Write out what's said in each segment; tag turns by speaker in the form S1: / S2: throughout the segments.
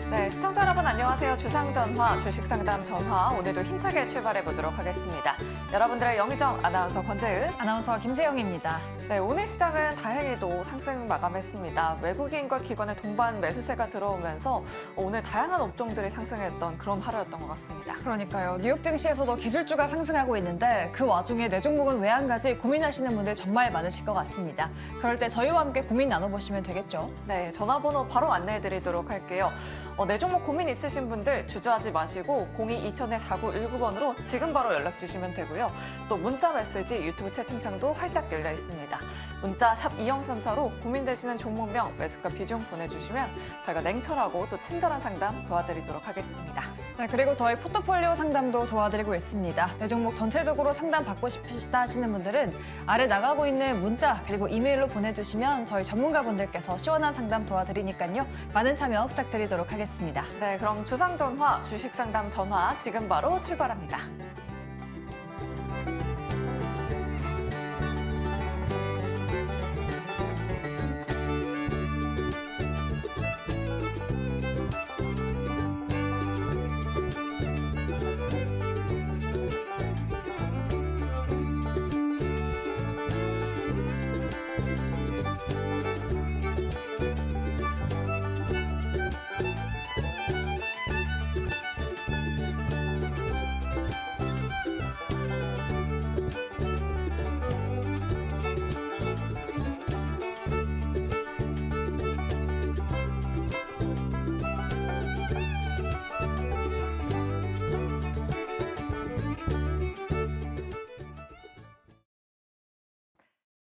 S1: 네, 시청자 여러분 안녕하세요. 주상전화, 주식상담 전화. 오늘도 힘차게 출발해 보도록 하겠습니다. 여러분들의 영의정 아나운서 권재은,
S2: 아나운서 김세영입니다.
S1: 네, 오늘 시장은 다행히도 상승 마감했습니다. 외국인과 기관의 동반 매수세가 들어오면서 오늘 다양한 업종들이 상승했던 그런 하루였던 것 같습니다.
S2: 그러니까요. 뉴욕 증시에서도 기술주가 상승하고 있는데 그 와중에 내 종목은 왜 안 가지 고민하시는 분들 정말 많으실 것 같습니다. 그럴 때 저희와 함께 고민 나눠보시면 되겠죠.
S1: 네, 전화번호 바로 안내해 드리도록 할게요. 내 종목 고민 있으신 분들 주저하지 마시고 02-2000-4919번으로 지금 바로 연락 주시면 되고요. 또 문자 메시지 유튜브 채팅창도 활짝 열려 있습니다. 문자 샵 2034로 고민되시는 종목명, 매수가 비중 보내주시면 저희가 냉철하고 또 친절한 상담 도와드리도록 하겠습니다.
S2: 네, 그리고 저희 포트폴리오 상담도 도와드리고 있습니다. 내 종목 전체적으로 상담 받고 싶으시다 하시는 분들은 아래 나가고 있는 문자 그리고 이메일로 보내주시면 저희 전문가분들께서 시원한 상담 도와드리니까요. 많은 참여 부탁드리도록 하겠습니다.
S1: 네, 그럼 주상전화, 주식상담 전화 지금 바로 출발합니다.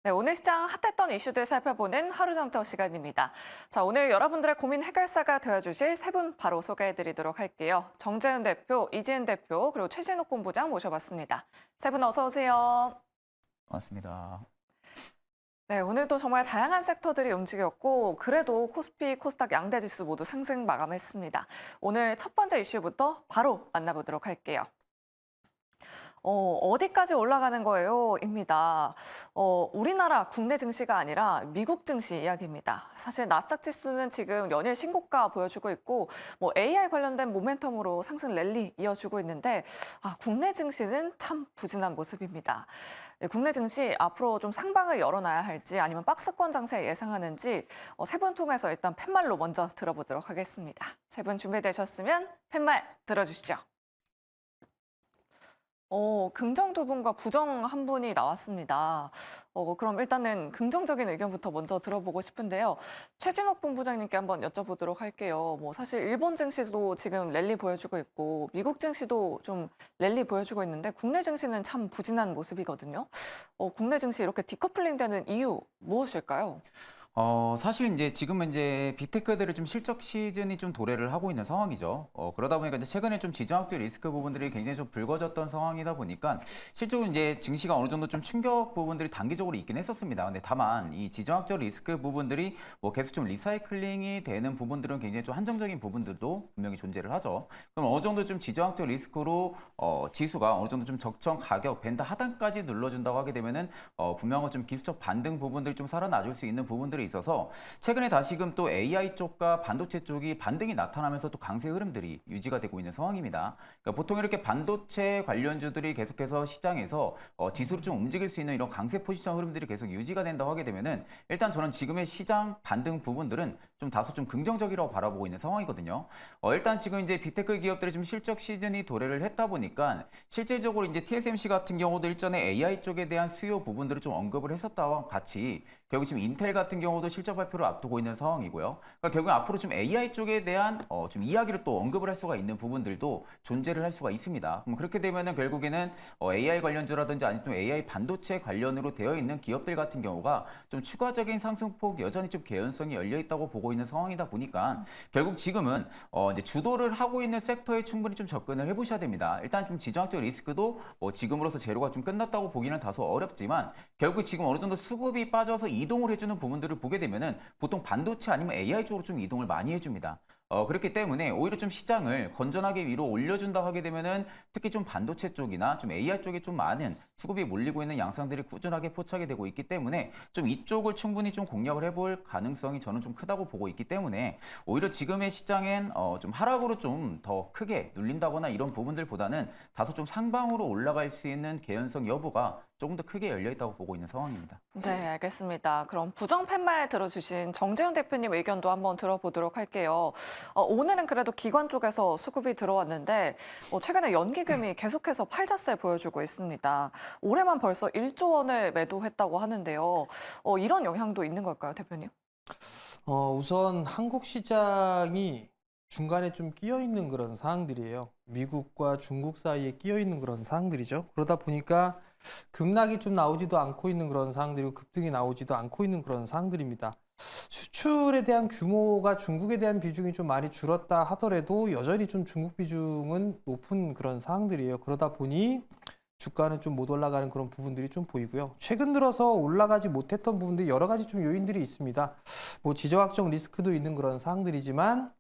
S1: 네, 오늘 시장 핫했던 이슈들 살펴보는 하루정정 시간입니다. 자, 오늘 여러분들의 고민 해결사가 되어주실 세 분 바로 소개해드리도록 할게요. 정재은 대표, 이지은 대표, 그리고 최진욱 본부장 모셔봤습니다. 세 분 어서 오세요.
S3: 맞습니다.
S1: 네, 오늘도 정말 다양한 섹터들이 움직였고 그래도 코스피, 코스닥 양대 지수 모두 상승 마감했습니다. 오늘 첫 번째 이슈부터 바로 만나보도록 할게요. 어디까지 올라가는 거예요? 입니다. 우리나라 국내 증시가 아니라 미국 증시 이야기입니다. 사실 나스닥 지수는 지금 연일 신고가 보여주고 있고 AI 관련된 모멘텀으로 상승 랠리 이어주고 있는데 국내 증시는 참 부진한 모습입니다. 네, 국내 증시 앞으로 좀 상방을 열어놔야 할지 아니면 박스권 장세 예상하는지 세 분 통해서 일단 팻말로 먼저 들어보도록 하겠습니다. 세 분 준비되셨으면 팻말 들어주시죠. 긍정 두 분과 부정 한 분이 나왔습니다. 그럼 일단은 긍정적인 의견부터 먼저 들어보고 싶은데요. 최진욱 본부장님께 한번 여쭤보도록 할게요. 사실 일본 증시도 지금 랠리 보여주고 있고 미국 증시도 좀 랠리 보여주고 있는데 국내 증시는 참 부진한 모습이거든요. 국내 증시 이렇게 디커플링 되는 이유 무엇일까요?
S3: 사실 이제 지금은 이제 빅테크들의 좀 실적 시즌이 좀 도래를 하고 있는 상황이죠. 그러다 보니까 이제 최근에 좀 지정학적 리스크 부분들이 굉장히 좀 불거졌던 상황이다 보니까 실적은 이제 증시가 어느 정도 좀 충격 부분들이 단기적으로 있긴 했었습니다. 근데 다만 이 지정학적 리스크 부분들이 계속 좀 리사이클링이 되는 부분들은 굉장히 좀 한정적인 부분들도 분명히 존재를 하죠. 그럼 어느 정도 좀 지정학적 리스크로 지수가 어느 정도 좀 적정 가격 밴드 하단까지 눌러준다고 하게 되면은 분명한 좀 기술적 반등 부분들이 좀 살아나줄 수 있는 부분들이 있어서 최근에 다시금 또 AI 쪽과 반도체 쪽이 반등이 나타나면서 또 강세 흐름들이 유지가 되고 있는 상황입니다. 그러니까 보통 이렇게 반도체 관련주들이 계속해서 시장에서 지수를 좀 움직일 수 있는 이런 강세 포지션 흐름들이 계속 유지가 된다고 하게 되면은 일단 저는 지금의 시장 반등 부분들은 좀 다소 좀 긍정적이라고 바라보고 있는 상황이거든요. 일단 지금 이제 빅테크 기업들이 좀 실적 시즌이 도래를 했다 보니까 실질적으로 이제 TSMC 같은 경우도 일전에 AI 쪽에 대한 수요 부분들을 좀 언급을 했었다와 같이 결국 지금 인텔 같은 경우도 실적 발표를 앞두고 있는 상황이고요. 그러니까 결국 앞으로 좀 AI 쪽에 대한 좀 이야기를 또 언급을 할 수가 있는 부분들도 존재를 할 수가 있습니다. 그럼 그렇게 되면은 결국에는 AI 관련주라든지 아니면 또 AI 반도체 관련으로 되어 있는 기업들 같은 경우가 좀 추가적인 상승폭 여전히 좀 개연성이 열려 있다고 보고 있는 상황이다 보니까 결국 지금은 이제 주도를 하고 있는 섹터에 충분히 좀 접근을 해보셔야 됩니다. 일단 좀 지정학적 리스크도 지금으로서 제로가 좀 끝났다고 보기는 다소 어렵지만 결국 지금 어느 정도 수급이 빠져서 이동을 해주는 부분들을 보게 되면은 보통 반도체 아니면 AI 쪽으로 좀 이동을 많이 해줍니다. 그렇기 때문에 오히려 좀 시장을 건전하게 위로 올려준다 하게 되면은 특히 좀 반도체 쪽이나 좀 AI 쪽에 좀 많은 수급이 몰리고 있는 양상들이 꾸준하게 포착이 되고 있기 때문에 좀 이쪽을 충분히 좀 공략을 해볼 가능성이 저는 좀 크다고 보고 있기 때문에 오히려 지금의 시장엔 좀 하락으로 좀 더 크게 눌린다거나 이런 부분들보다는 다소 좀 상방으로 올라갈 수 있는 개연성 여부가 조금 더 크게 열려 있다고 보고 있는 상황입니다.
S1: 네, 알겠습니다. 그럼 부정 팻말 들어주신 정재훈 대표님 의견도 한번 들어보도록 할게요. 오늘은 그래도 기관 쪽에서 수급이 들어왔는데 최근에 연기금이 계속해서 팔자세 보여주고 있습니다. 올해만 벌써 1조 원을 매도했다고 하는데요. 이런 영향도 있는 걸까요, 대표님?
S4: 우선 한국 시장이 중간에 좀 끼어 있는 그런 사항들이에요. 미국과 중국 사이에 끼어 있는 그런 사항들이죠. 그러다 보니까 급락이 좀 나오지도 않고 있는 그런 사항들이고 급등이 나오지도 않고 있는 그런 사항들입니다. 수출에 대한 규모가 중국에 대한 비중이 좀 많이 줄었다 하더라도 여전히 좀 중국 비중은 높은 그런 사항들이에요. 그러다 보니 주가는 좀 못 올라가는 그런 부분들이 좀 보이고요. 최근 들어서 올라가지 못했던 부분들이 여러 가지 좀 요인들이 있습니다. 뭐 지정학적 리스크도 있는 그런 사항들이지만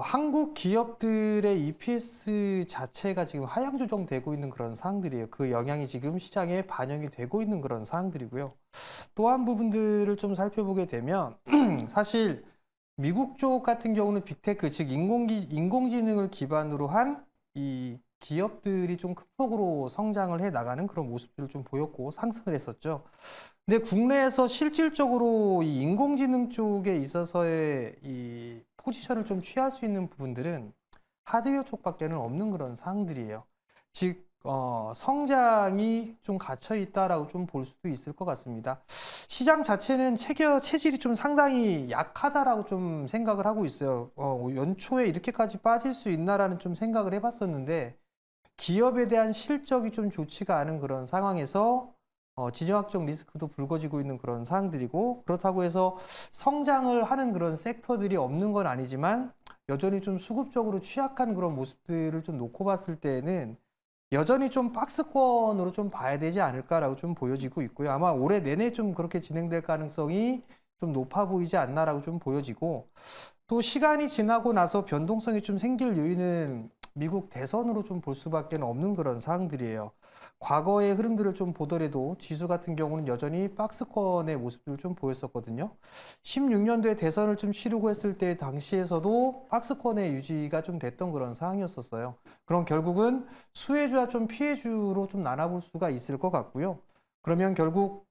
S4: 한국 기업들의 EPS 자체가 지금 하향 조정되고 있는 그런 사항들이에요. 그 영향이 지금 시장에 반영이 되고 있는 그런 사항들이고요. 또한 부분들을 좀 살펴보게 되면 사실 미국 쪽 같은 경우는 빅테크, 즉 인공지능을 기반으로 한 이 기업들이 좀 큰 폭으로 성장을 해 나가는 그런 모습들을 좀 보였고 상승을 했었죠. 근데 국내에서 실질적으로 이 인공지능 쪽에 있어서의 이 포지션을 좀 취할 수 있는 부분들은 하드웨어 쪽밖에는 없는 그런 사항들이에요. 즉 성장이 좀 갇혀 있다라고 좀 볼 수도 있을 것 같습니다. 시장 자체는 체질이 좀 상당히 약하다라고 좀 생각을 하고 있어요. 연초에 이렇게까지 빠질 수 있나라는 좀 생각을 해봤었는데 기업에 대한 실적이 좀 좋지가 않은 그런 상황에서 지정학적 리스크도 불거지고 있는 그런 사항들이고 그렇다고 해서 성장을 하는 그런 섹터들이 없는 건 아니지만 여전히 좀 수급적으로 취약한 그런 모습들을 좀 놓고 봤을 때에는 여전히 좀 박스권으로 좀 봐야 되지 않을까라고 좀 보여지고 있고요. 아마 올해 내내 좀 그렇게 진행될 가능성이 좀 높아 보이지 않나라고 좀 보여지고 또 시간이 지나고 나서 변동성이 좀 생길 요인은 미국 대선으로 좀 볼 수밖에 없는 그런 사항들이에요. 과거의 흐름들을 좀 보더라도 지수 같은 경우는 여전히 박스권의 모습들을 좀 보였었거든요. 16년도에 대선을 좀 치르고 했을 때 당시에서도 박스권의 유지가 좀 됐던 그런 상황이었었어요. 그럼 결국은 수혜주와 좀 피해주로 좀 나눠볼 수가 있을 것 같고요. 그러면 결국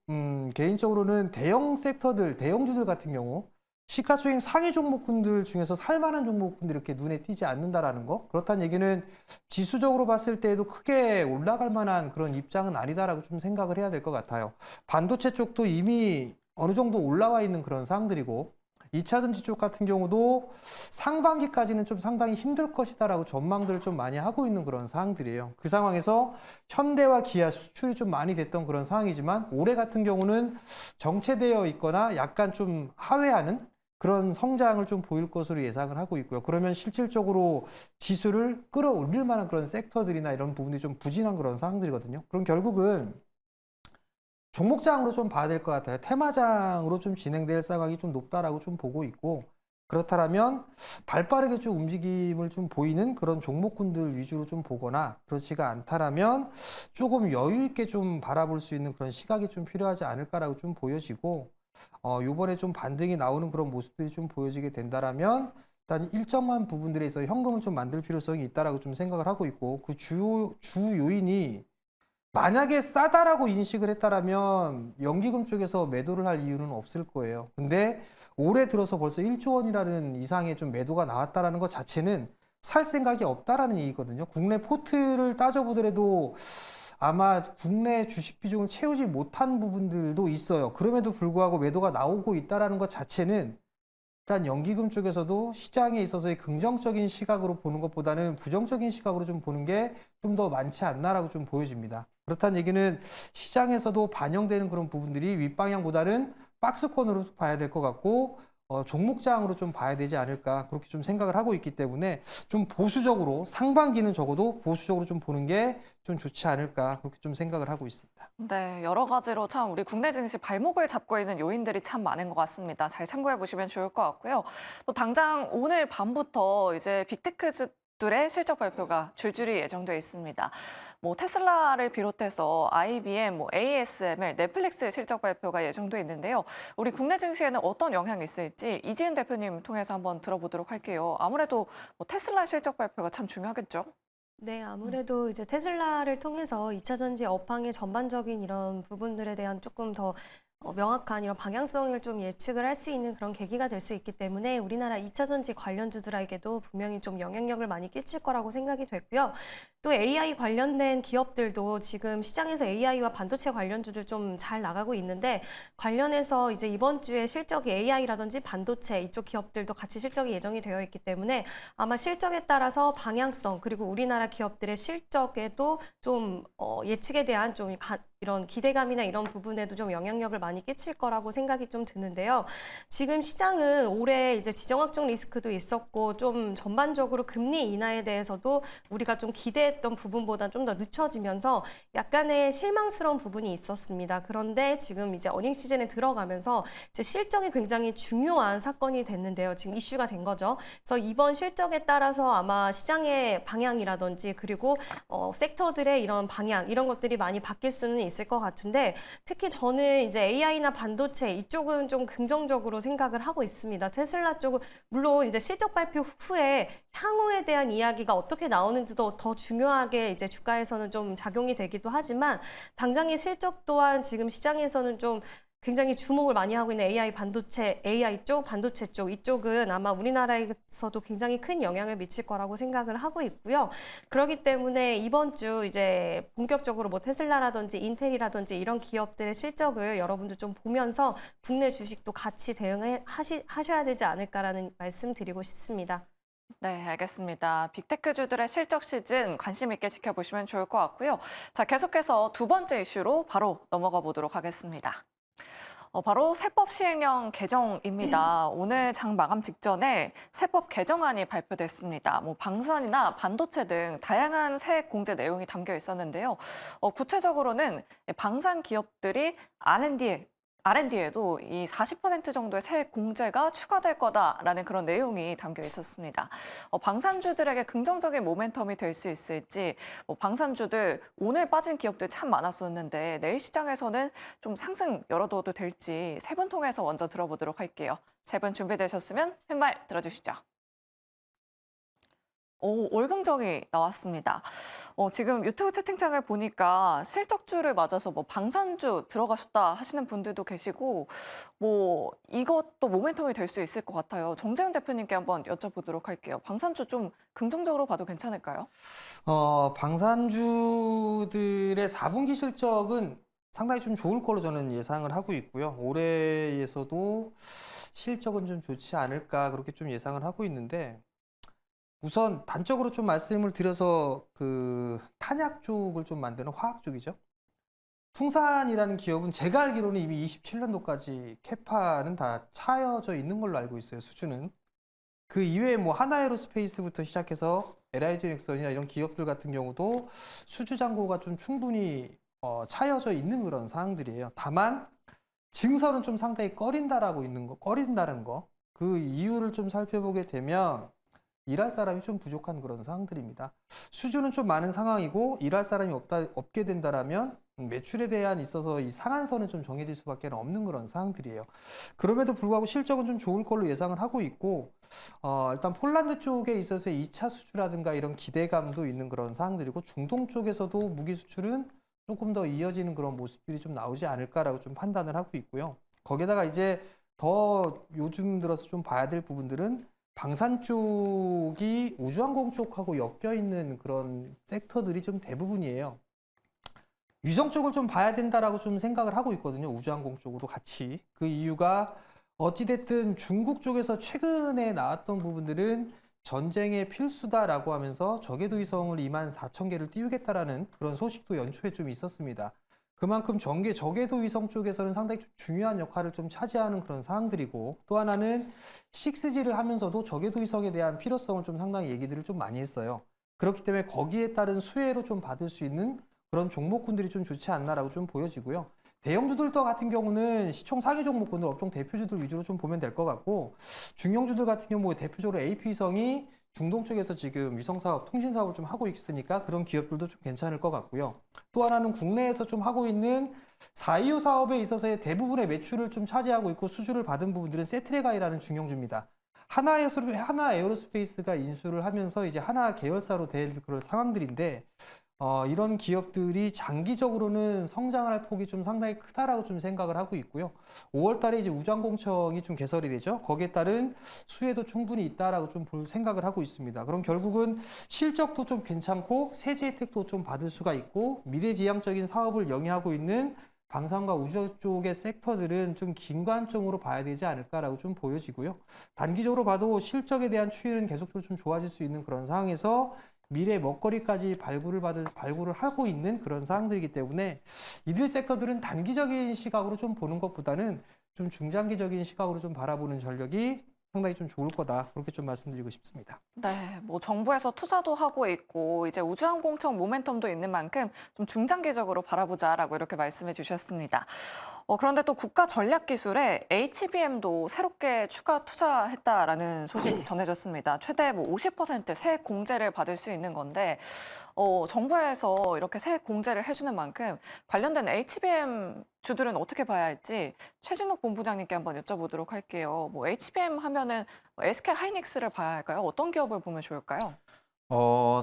S4: 개인적으로는 대형 섹터들, 대형주들 같은 경우 시가총액 상위 종목군들 중에서 살만한 종목군들이 이렇게 눈에 띄지 않는다라는 거. 그렇다는 얘기는 지수적으로 봤을 때에도 크게 올라갈 만한 그런 입장은 아니다라고 좀 생각을 해야 될 것 같아요. 반도체 쪽도 이미 어느 정도 올라와 있는 그런 사항들이고 2차 전지 쪽 같은 경우도 상반기까지는 좀 상당히 힘들 것이다라고 전망들을 좀 많이 하고 있는 그런 사항들이에요. 그 상황에서 현대와 기아 수출이 좀 많이 됐던 그런 상황이지만 올해 같은 경우는 정체되어 있거나 약간 좀 하회하는 그런 성장을 좀 보일 것으로 예상을 하고 있고요. 그러면 실질적으로 지수를 끌어올릴 만한 그런 섹터들이나 이런 부분이 좀 부진한 그런 상황들이거든요. 그럼 결국은 종목장으로 좀 봐야 될 것 같아요. 테마장으로 좀 진행될 상황이 좀 높다라고 좀 보고 있고 그렇다면 발빠르게 좀 움직임을 좀 보이는 그런 종목군들 위주로 좀 보거나 그렇지가 않다라면 조금 여유 있게 좀 바라볼 수 있는 그런 시각이 좀 필요하지 않을까라고 좀 보여지고 요번에 좀 반등이 나오는 그런 모습들이 좀 보여지게 된다라면 일단 일정한 부분들에 있어 현금을 좀 만들 필요성이 있다라고 좀 생각을 하고 있고 그 주 요인이 만약에 싸다라고 인식을 했다라면 연기금 쪽에서 매도를 할 이유는 없을 거예요. 근데 올해 들어서 벌써 1조 원이라는 이상의 좀 매도가 나왔다라는 것 자체는 살 생각이 없다라는 얘기거든요. 국내 포트를 따져보더라도 아마 국내 주식 비중을 채우지 못한 부분들도 있어요. 그럼에도 불구하고 매도가 나오고 있다라는 것 자체는 일단 연기금 쪽에서도 시장에 있어서의 긍정적인 시각으로 보는 것보다는 부정적인 시각으로 좀 보는 게 좀 더 많지 않나라고 좀 보여집니다. 그렇다는 얘기는 시장에서도 반영되는 그런 부분들이 윗방향보다는 박스권으로 봐야 될 것 같고 종목장으로 좀 봐야 되지 않을까 그렇게 좀 생각을 하고 있기 때문에 좀 보수적으로 상반기는 적어도 보수적으로 좀 보는 게 좀 좋지 않을까 그렇게 좀 생각을 하고 있습니다.
S1: 네, 여러 가지로 참 우리 국내 증시 발목을 잡고 있는 요인들이 참 많은 것 같습니다. 잘 참고해 보시면 좋을 것 같고요. 또 당장 오늘 밤부터 이제 빅테크들의 실적 발표가 줄줄이 예정돼 있습니다. 뭐 테슬라를 비롯해서 IBM, 뭐 ASML, 넷플릭스의 실적 발표가 예정돼 있는데요. 우리 국내 증시에는 어떤 영향이 있을지 이지은 대표님 통해서 한번 들어보도록 할게요. 아무래도 뭐 테슬라 실적 발표가 참 중요하겠죠?
S5: 네, 아무래도 이제 테슬라를 통해서 2차 전지 업황의 전반적인 이런 부분들에 대한 조금 더 명확한 이런 방향성을 좀 예측을 할 수 있는 그런 계기가 될 수 있기 때문에 우리나라 2차 전지 관련주들에게도 분명히 좀 영향력을 많이 끼칠 거라고 생각이 됐고요. 또 AI 관련된 기업들도 지금 시장에서 AI와 반도체 관련주들 좀 잘 나가고 있는데 관련해서 이제 이번 주에 실적이 AI라든지 반도체 이쪽 기업들도 같이 실적이 예정이 되어 있기 때문에 아마 실적에 따라서 방향성 그리고 우리나라 기업들의 실적에도 좀 예측에 대한 좀 이런 기대감이나 이런 부분에도 좀 영향력을 많이 끼칠 거라고 생각이 좀 드는데요. 지금 시장은 올해 이제 지정학적 리스크도 있었고 좀 전반적으로 금리 인하에 대해서도 우리가 좀 기대했던 부분보다 좀 더 늦춰지면서 약간의 실망스러운 부분이 있었습니다. 그런데 지금 이제 어닝 시즌에 들어가면서 이제 실적이 굉장히 중요한 사건이 됐는데요. 지금 이슈가 된 거죠. 그래서 이번 실적에 따라서 아마 시장의 방향이라든지 그리고 섹터들의 이런 방향 이런 것들이 많이 바뀔 수는 있을 것 같은데 특히 저는 이제 AI나 반도체 이쪽은 좀 긍정적으로 생각을 하고 있습니다. 테슬라 쪽은 물론 이제 실적 발표 후에 향후에 대한 이야기가 어떻게 나오는지도 더 중요하게 이제 주가에서는 좀 작용이 되기도 하지만 당장의 실적 또한 지금 시장에서는 좀 굉장히 주목을 많이 하고 있는 AI 반도체, AI 쪽, 반도체 쪽 이쪽은 아마 우리나라에서도 굉장히 큰 영향을 미칠 거라고 생각을 하고 있고요. 그렇기 때문에 이번 주 이제 본격적으로 뭐 테슬라라든지 인텔이라든지 이런 기업들의 실적을 여러분들 좀 보면서 국내 주식도 같이 하셔야 되지 않을까라는 말씀 드리고 싶습니다.
S1: 네, 알겠습니다. 빅테크주들의 실적 시즌 관심 있게 지켜보시면 좋을 것 같고요. 자, 계속해서 두 번째 이슈로 바로 넘어가 보도록 하겠습니다. 바로 세법 시행령 개정입니다. 오늘 장 마감 직전에 세법 개정안이 발표됐습니다. 뭐 방산이나 반도체 등 다양한 세액 공제 내용이 담겨 있었는데요. 구체적으로는 방산 기업들이 R&D에도 이 40% 정도의 세액 공제가 추가될 거다라는 그런 내용이 담겨 있었습니다. 방산주들에게 긍정적인 모멘텀이 될 수 있을지, 방산주들 오늘 빠진 기업들 참 많았었는데 내일 시장에서는 좀 상승 열어둬도 될지 세 분 통해서 먼저 들어보도록 할게요. 세 분 준비되셨으면 팻말 들어주시죠. 월경정이 나왔습니다. 지금 유튜브 채팅창을 보니까 실적주를 맞아서 뭐 방산주 들어가셨다 하시는 분들도 계시고, 뭐 이것도 모멘텀이 될 수 있을 것 같아요. 정재훈 대표님께 한번 여쭤보도록 할게요. 방산주 좀 긍정적으로 봐도 괜찮을까요?
S4: 방산주들의 4분기 실적은 상당히 좀 좋을 걸로 저는 예상을 하고 있고요. 올해에서도 실적은 좀 좋지 않을까 그렇게 좀 예상을 하고 있는데 우선 단적으로 좀 말씀을 드려서 그 탄약 쪽을 좀 만드는 화학 쪽이죠. 풍산이라는 기업은 제가 알기로는 이미 27년도까지 캐파는 다 차여져 있는 걸로 알고 있어요. 수주는. 그 이외에 뭐 하나에로스페이스부터 시작해서 LIG 넥슨이나 이런 기업들 같은 경우도 수주 잔고가 좀 충분히 차여져 있는 그런 사항들이에요. 다만 증설은 좀 상당히 꺼린다는 거. 그 이유를 좀 살펴보게 되면 일할 사람이 좀 부족한 그런 상황들입니다. 수주는 좀 많은 상황이고 일할 사람이 없게 된다라면 매출에 대한 있어서 이 상한선은 좀 정해질 수밖에 없는 그런 상황들이에요. 그럼에도 불구하고 실적은 좀 좋을 걸로 예상을 하고 있고 일단 폴란드 쪽에 있어서 2차 수주라든가 이런 기대감도 있는 그런 상황들이고 중동 쪽에서도 무기 수출은 조금 더 이어지는 그런 모습들이 좀 나오지 않을까라고 좀 판단을 하고 있고요. 거기다가 이제 더 요즘 들어서 좀 봐야 될 부분들은 방산 쪽이 우주항공 쪽하고 엮여 있는 그런 섹터들이 좀 대부분이에요. 위성 쪽을 좀 봐야 된다라고 좀 생각을 하고 있거든요. 우주항공 쪽으로 같이. 그 이유가 어찌됐든 중국 쪽에서 최근에 나왔던 부분들은 전쟁의 필수다라고 하면서 저궤도 위성을 24,000개를 띄우겠다라는 그런 소식도 연초에 좀 있었습니다. 그만큼 저궤도 위성 쪽에서는 상당히 좀 중요한 역할을 좀 차지하는 그런 사항들이고, 또 하나는 6G를 하면서도 저궤도 위성에 대한 필요성을 좀 상당히 얘기들을 좀 많이 했어요. 그렇기 때문에 거기에 따른 수혜로 좀 받을 수 있는 그런 종목군들이 좀 좋지 않나라고 좀 보여지고요. 대형주들 같은 경우는 시총 상위 종목군들, 업종 대표주들 위주로 좀 보면 될 것 같고, 중형주들 같은 경우 대표적으로 AP위성이 중동 쪽에서 지금 위성사업, 통신사업을 좀 하고 있으니까 그런 기업들도 좀 괜찮을 것 같고요. 또 하나는 국내에서 좀 하고 있는 425 사업에 있어서의 대부분의 매출을 좀 차지하고 있고 수주를 받은 부분들은 세트레가이라는 중형주입니다. 하나 에어로스페이스가 인수를 하면서 이제 하나 계열사로 될 그런 상황들인데, 이런 기업들이 장기적으로는 성장할 폭이 좀 상당히 크다라고 좀 생각을 하고 있고요. 5월 달에 이제 우장공청이 좀 개설이 되죠. 거기에 따른 수혜도 충분히 있다라고 좀 볼 생각을 하고 있습니다. 그럼 결국은 실적도 좀 괜찮고 세제 혜택도 좀 받을 수가 있고 미래지향적인 사업을 영위하고 있는 방산과 우주 쪽의 섹터들은 좀 긴관점으로 봐야 되지 않을까라고 좀 보여지고요. 단기적으로 봐도 실적에 대한 추이는 계속적으로 좀 좋아질 수 있는 그런 상황에서 미래 먹거리까지 발굴을 하고 있는 그런 사항들이기 때문에 이들 섹터들은 단기적인 시각으로 좀 보는 것보다는 좀 중장기적인 시각으로 좀 바라보는 전력이 상당히 좀 좋을 거다. 그렇게 좀 말씀드리고 싶습니다.
S1: 네, 뭐 정부에서 투자도 하고 있고 이제 우주항공청 모멘텀도 있는 만큼 좀 중장기적으로 바라보자라고 이렇게 말씀해 주셨습니다. 그런데 또 국가전략기술에 HBM도 새롭게 추가 투자했다라는 소식 전해졌습니다. 최대 뭐 50% 세액 공제를 받을 수 있는 건데 정부에서 이렇게 세액 공제를 해주는 만큼 관련된 HBM 주들은 어떻게 봐야 할지 최진욱 본부장님께 한번 여쭤보도록 할게요. 뭐 HBM 하면은 SK 하이닉스를 봐야 할까요? 어떤 기업을 보면 좋을까요?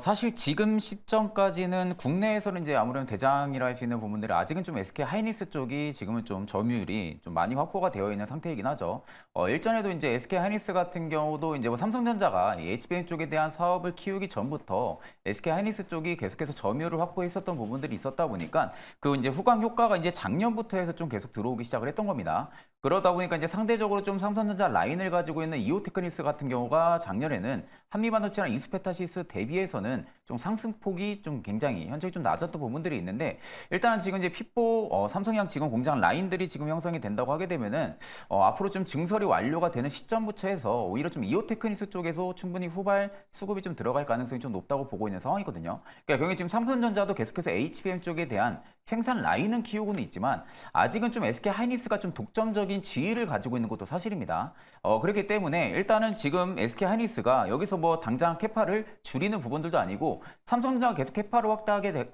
S3: 사실 지금 시점까지는 국내에서는 이제 아무래도 대장이라 할 수 있는 부분들이 아직은 좀 SK 하이닉스 쪽이 지금은 좀 점유율이 좀 많이 확보가 되어 있는 상태이긴 하죠. 일전에도 이제 SK 하이닉스 같은 경우도 이제 뭐 삼성전자가 이 HBM 쪽에 대한 사업을 키우기 전부터 SK 하이닉스 쪽이 계속해서 점유율을 확보했었던 부분들이 있었다 보니까 그 이제 후광 효과가 이제 작년부터 해서 좀 계속 들어오기 시작을 했던 겁니다. 그러다 보니까 이제 상대적으로 좀 삼성전자 라인을 가지고 있는 이오테크니스 같은 경우가 작년에는 한미반도체랑 이스페타시스 대비해서는 좀 상승폭이 좀 굉장히 현저히 좀 낮았던 부분들이 있는데 일단은 지금 이제 핏보 삼성양 지금 공장 라인들이 지금 형성이 된다고 하게 되면은 앞으로 좀 증설이 완료가 되는 시점부터 해서 오히려 좀 이오테크니스 쪽에서 충분히 후발 수급이 좀 들어갈 가능성이 좀 높다고 보고 있는 상황이거든요. 그러니까 경우 지금 삼성전자도 계속해서 HBM 쪽에 대한 생산 라인은 키우고는 있지만 아직은 좀 SK 하이닉스가 좀 독점적인 지위를 가지고 있는 것도 사실입니다. 그렇기 때문에 일단은 지금 SK 하이닉스가 여기서 뭐 당장 캐파를 줄이는 부분들도 아니고 삼성전자가 계속 캐파를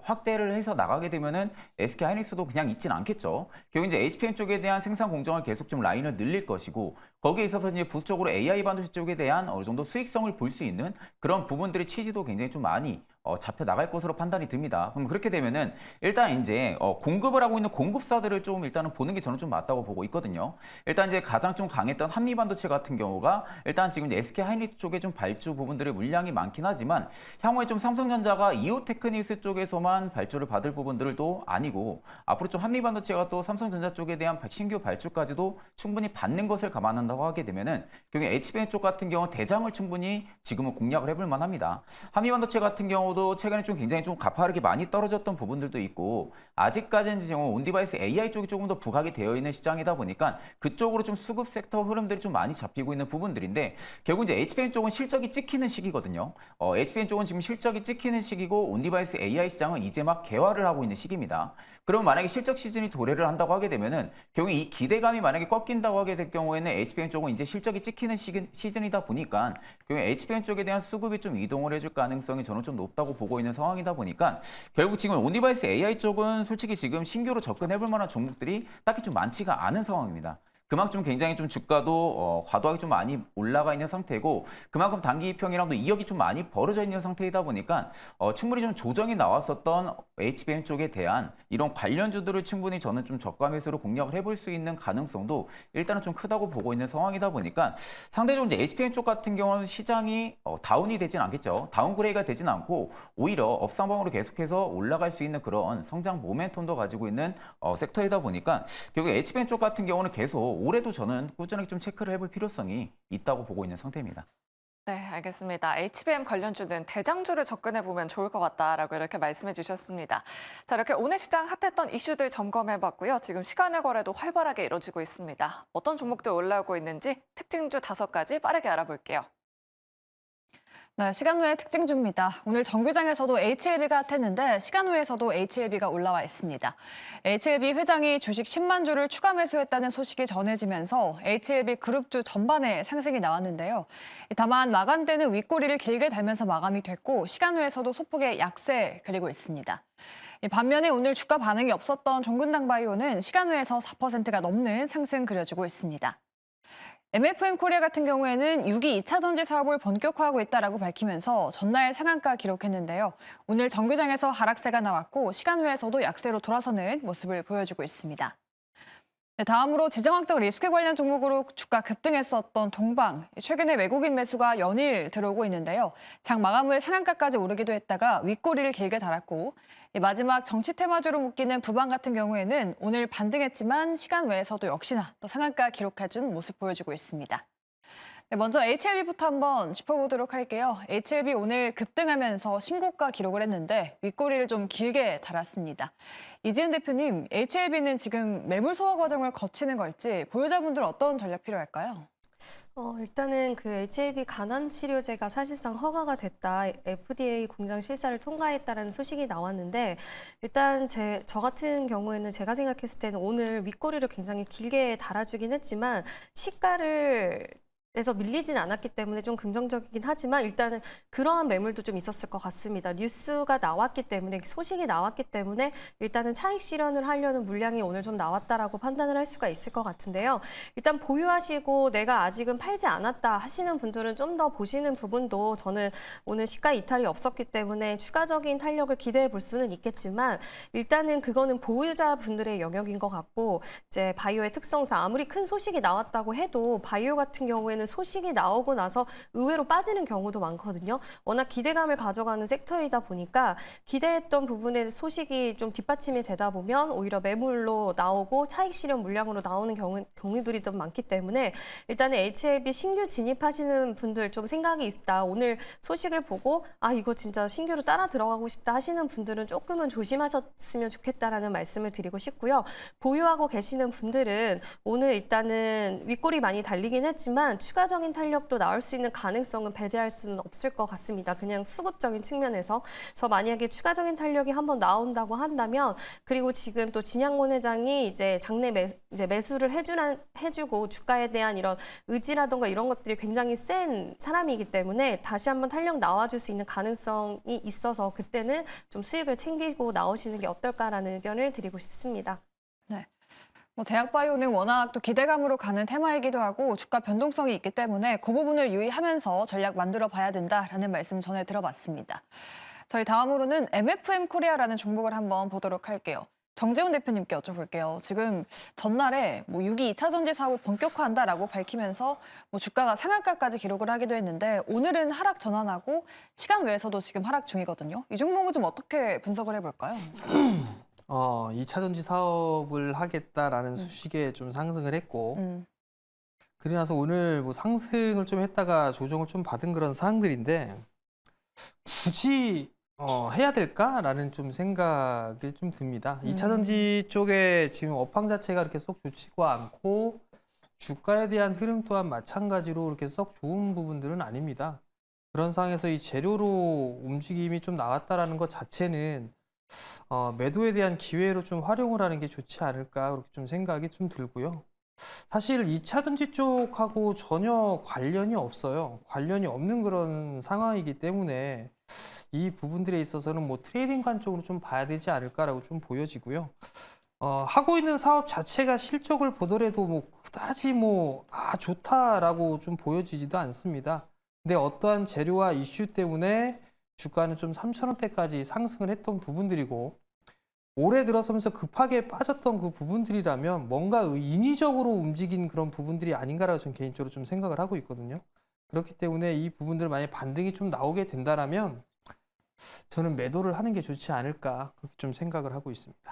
S3: 확대를 해서 나가게 되면은 SK 하이닉스도 그냥 있지는 않겠죠. 결국 이제 HBM 쪽에 대한 생산 공정을 계속 좀 라인을 늘릴 것이고 거기에 있어서 이제 부수적으로 AI 반도체 쪽에 대한 어느 정도 수익성을 볼 수 있는 그런 부분들의 취지도 굉장히 좀 많이 잡혀 나갈 것으로 판단이 듭니다. 그럼 그렇게 되면은 일단 이제 공급을 하고 있는 공급사들을 좀 일단은 보는 게 저는 좀 맞다고 보고 있거든요. 일단 이제 가장 좀 강했던 한미반도체 같은 경우가 일단 지금 이제 SK 하이닉스 쪽에 좀 발주 부분들의 물량이 많긴 하지만 향후에 좀 삼성전자가 이오테크닉스 쪽에서만 발주를 받을 부분들도 아니고 앞으로 좀 한미반도체가 또 삼성전자 쪽에 대한 신규 발주까지도 충분히 받는 것을 감안한다고 하게 되면은 결국 HBM 쪽 같은 경우 대장을 충분히 지금은 공략을 해볼 만합니다. 한미반도체 같은 경우 도 최근에 좀 굉장히 좀 가파르게 많이 떨어졌던 부분들도 있고 아직까지는 지금 온디바이스 AI 쪽이 조금 더 부각이 되어 있는 시장이다 보니까 그쪽으로 좀 수급 섹터 흐름들이 좀 많이 잡히고 있는 부분들인데 결국 이제 HBM 쪽은 실적이 찍히는 시기거든요. HBM 쪽은 지금 실적이 찍히는 시기고 온디바이스 AI 시장은 이제 막 개화를 하고 있는 시기입니다. 그럼 만약에 실적 시즌이 도래를 한다고 하게 되면은 결국 이 기대감이 만약에 꺾인다고 하게 될 경우에는 HBM 쪽은 이제 실적이 찍히는 시즌이다 보니까 결국 HBM 쪽에 대한 수급이 좀 이동을 해줄 가능성이 저는 좀 높다고 보고 있는 상황이다 보니까 결국 지금 온디바이스 AI 쪽은 솔직히 지금 신규로 접근해볼 만한 종목들이 딱히 좀 많지가 않은 상황입니다. 그만큼 굉장히 좀 주가도 과도하게 좀 많이 올라가 있는 상태고 그만큼 단기 평이랑도 이역이 좀 많이 벌어져 있는 상태이다 보니까 충분히 좀 조정이 나왔었던 HBM 쪽에 대한 이런 관련주들을 충분히 저는 좀 저가 매수로 공략을 해볼 수 있는 가능성도 일단은 좀 크다고 보고 있는 상황이다 보니까 상대적으로 이제 HBM 쪽 같은 경우는 시장이 다운이 되진 않겠죠. 다운그레이가 되진 않고 오히려 업상방으로 계속해서 올라갈 수 있는 그런 성장 모멘텀도 가지고 있는 섹터이다 보니까 결국 HBM 쪽 같은 경우는 계속 올해도 저는 꾸준하게 좀 체크를 해볼 필요성이 있다고 보고 있는 상태입니다.
S1: 네, 알겠습니다. HBM 관련주는 대장주를 접근해 보면 좋을 것 같다라고 이렇게 말씀해 주셨습니다. 자, 이렇게 오늘 시장 핫했던 이슈들 점검해 봤고요. 지금 시간의 거래도 활발하게 이루어지고 있습니다. 어떤 종목들 올라오고 있는지 특징주 5가지 빠르게 알아볼게요.
S2: 네, 시간 후의 특징주입니다. 오늘 정규장에서도 HLB가 핫했는데 시간 후에서도 HLB가 올라와 있습니다. HLB 회장이 주식 10만 주를 추가 매수했다는 소식이 전해지면서 HLB 그룹주 전반에 상승이 나왔는데요. 다만 마감되는 윗꼬리를 길게 달면서 마감이 됐고 시간 후에서도 소폭의 약세 그리고 있습니다. 반면에 오늘 주가 반응이 없었던 종근당 바이오는 시간 후에서 4%가 넘는 상승 그려지고 있습니다. MFM 코리아 같은 경우에는 6기 2차 전지 사업을 본격화하고 있다라고 밝히면서 전날 상한가 기록했는데요. 오늘 정규장에서 하락세가 나왔고 시간 후에서도 약세로 돌아서는 모습을 보여주고 있습니다. 네, 다음으로 지정학적 리스크 관련 종목으로 주가 급등했었던 동방. 최근에 외국인 매수가 연일 들어오고 있는데요. 장 마감 후에 상한가까지 오르기도 했다가 윗꼬리를 길게 달았고 마지막 정치 테마주로 묶이는 부방 같은 경우에는 오늘 반등했지만 시간 외에서도 역시나 또 상한가 기록해준 모습 보여주고 있습니다. 네, 먼저 HLB부터 한번 짚어보도록 할게요. HLB 오늘 급등하면서 신고가 기록을 했는데 윗꼬리를 좀 길게 달았습니다. 이지은 대표님, HLB는 지금 매물 소화 과정을 거치는 걸지 보유자분들 어떤 전략 필요할까요?
S5: 일단은 그 HIV 간암 치료제가 사실상 허가가 됐다. FDA 공장 실사를 통과했다라는 소식이 나왔는데 일단 저 같은 경우에는 제가 생각했을 때는 오늘 윗꼬리를 굉장히 길게 달아주긴 했지만 시가를 에서 밀리진 않았기 때문에 좀 긍정적이긴 하지만 일단은 그러한 매물도 좀 있었을 것 같습니다. 뉴스가 나왔기 때문에 소식이 나왔기 때문에 일단은 차익 실현을 하려는 물량이 오늘 좀 나왔다라고 판단을 할 수가 있을 것 같은데요. 일단 보유하시고 내가 아직은 팔지 않았다 하시는 분들은 좀 더 보시는 부분도 저는 오늘 시가 이탈이 없었기 때문에 추가적인 탄력을 기대해 볼 수는 있겠지만 일단은 그거는 보유자분들의 영역인 것 같고 이제 바이오의 특성상 아무리 큰 소식이 나왔다고 해도 바이오 같은 경우에는 소식이 나오고 나서 의외로 빠지는 경우도 많거든요. 워낙 기대감을 가져가는 섹터이다 보니까 기대했던 부분의 소식이 좀 뒷받침이 되다 보면 오히려 매물로 나오고 차익 실현 물량으로 나오는 경우들이 좀 많기 때문에 일단은 HLB 신규 진입하시는 분들 좀 생각이 있다. 오늘 소식을 보고 이거 진짜 신규로 따라 들어가고 싶다 하시는 분들은 조금은 조심하셨으면 좋겠다라는 말씀을 드리고 싶고요. 보유하고 계시는 분들은 오늘 일단은 윗꼬리 많이 달리긴 했지만 추가적인 탄력도 나올 수 있는 가능성은 배제할 수는 없을 것 같습니다. 그냥 수급적인 측면에서. 그래서 만약에 추가적인 탄력이 한번 나온다고 한다면 그리고 지금 또 진양곤 회장이 이제 장내 매수를 해주고 주가에 대한 이런 의지라던가 이런 것들이 굉장히 센 사람이기 때문에 다시 한번 탄력 나와줄 수 있는 가능성이 있어서 그때는 좀 수익을 챙기고 나오시는 게 어떨까라는 의견을 드리고 싶습니다.
S2: 네. 대학바이오는 워낙 또 기대감으로 가는 테마이기도 하고 주가 변동성이 있기 때문에 그 부분을 유의하면서 전략 만들어 봐야 된다라는 말씀 전해 들어봤습니다. 저희 다음으로는 MFM 코리아라는 종목을 한번 보도록 할게요. 정재훈 대표님께 여쭤볼게요. 지금 전날에 6기 2차 전지 사업을 본격화한다라고 밝히면서 주가가 상한가까지 기록을 하기도 했는데 오늘은 하락 전환하고 시간 외에서도 지금 하락 중이거든요. 이 종목은 좀 어떻게 분석을 해볼까요?
S4: 2차 전지 사업을 하겠다라는 소식에 좀 상승을 했고 그러고 나서 오늘 상승을 좀 했다가 조정을 좀 받은 그런 사항들인데 굳이 해야 될까라는 좀 생각이 좀 듭니다. 2차 전지 쪽에 지금 업황 자체가 그렇게 썩 좋지가 않고 주가에 대한 흐름 또한 마찬가지로 그렇게 썩 좋은 부분들은 아닙니다. 그런 상황에서 이 재료로 움직임이 좀 나왔다라는 것 자체는 매도에 대한 기회로 좀 활용을 하는 게 좋지 않을까 그렇게 좀 생각이 좀 들고요. 사실 2차 전지 쪽하고 전혀 관련이 없어요. 관련이 없는 그런 상황이기 때문에 이 부분들에 있어서는 트레이딩 관점으로 좀 봐야 되지 않을까라고 좀 보여지고요. 하고 있는 사업 자체가 실적을 보더라도 그다지 좋다라고 좀 보여지지도 않습니다. 근데 어떠한 재료와 이슈 때문에 주가는 좀 3,000원대까지 상승을 했던 부분들이고 올해 들어서면서 급하게 빠졌던 그 부분들이라면 뭔가 인위적으로 움직인 그런 부분들이 아닌가라고 저는 개인적으로 좀 생각을 하고 있거든요. 그렇기 때문에 이 부분들 만약 반등이 좀 나오게 된다라면 저는 매도를 하는 게 좋지 않을까 그렇게 좀 생각을 하고 있습니다.